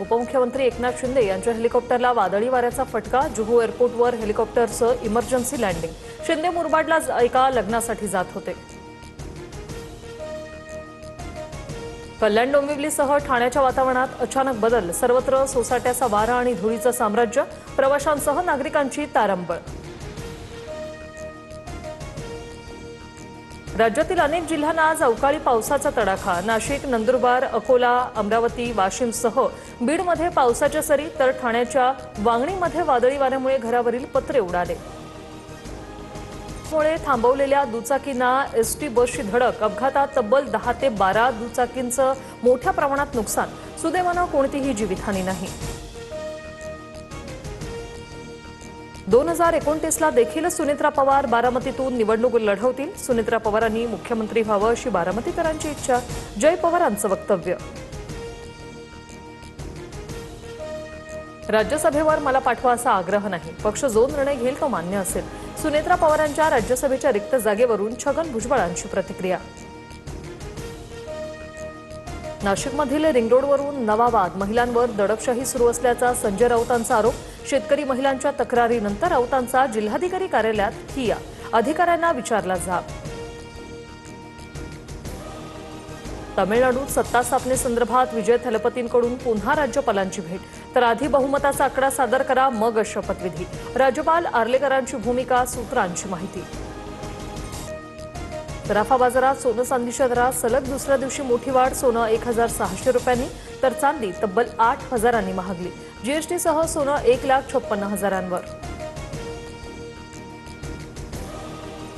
उपमुख्यमंत्री एकनाथ शिंदे यांच्या हेलिकॉप्टरला वादळी वाऱ्याचा फटका। जुहू एअरपोर्टवर हेलिकॉप्टरचं इमर्जन्सी लँडिंग। शिंदे मुरबाडला एका लग्नासाठी जात होते। कल्याण डोंबिवलीसह ठाण्याच्या वातावरणात अचानक बदल। सर्वत्र सोसाट्याचा वारा आणि धुळीचं साम्राज्य। प्रवाशांसह नागरिकांची तारंबळ। राज्यातील अनेक जिल्ह्यांना आज अवकाळी पावसाचा तडाखा। नाशिक, नंदुरबार, अकोला, अमरावती, वाशिमसह बीडमध्ये पावसाच्या सरी, तर ठाण्याच्या वांगणीमध्ये वादळी वाऱ्यामुळे घरावरील पत्रे उडाले। मुळे थांबवलेल्या दुचाकींना एसटी बसची धडक। अपघातात तब्बल 10 ते 12 दुचाकींचं मोठ्या प्रमाणात नुकसान। सुदैवानं कोणतीही जीवितहानी नाही। 2029ला देखील सुनेत्रा पवार बारामतीतून निवडणूक लढवतील। सुनेत्रा पवारांनी मुख्यमंत्री व्हावं अशी बारामतीकरांची इच्छा। जय पवारांचं वक्तव्य। राज्यसभेवर मला पाठवा असा आग्रह नाही। पक्ष जो निर्णय घेईल तो मान्य असेल। सुनेत्रा पवारांच्या राज्यसभेच्या रिक्त जागेवरून छगन भुजबळांची प्रतिक्रिया। नाशिकमधील रिंग रोडवरून नवा वाद। महिलांवर दडपशाही सुरू असल्याचा संजय राऊतांचा आरोप। शेतकरी महिलांच्या तक्रारीनंतर राऊतांचा जिल्हाधिकारी कार्यालयात ठिय्या। अधिकाऱ्यांना विचारला जाब। तमिळनाडूत सत्ता स्थापनेसंदर्भात विजय थलपतींकडून पुन्हा राज्यपालांची भेट। तर आधी बहुमताचा आकडा सादर करा, मग शपथविधी। राज्यपाल आर्लेकरांची भूमिका, सूत्रांची माहिती। सराफा बाजारात सोनं चांदीच्या दरात सलग दुसऱ्या दिवशी मोठी वाढ। सोनं 1600 रुपयांनी, तर चांदी तब्बल 8000 महागली। जीएसटीसह सोनं 1,56,000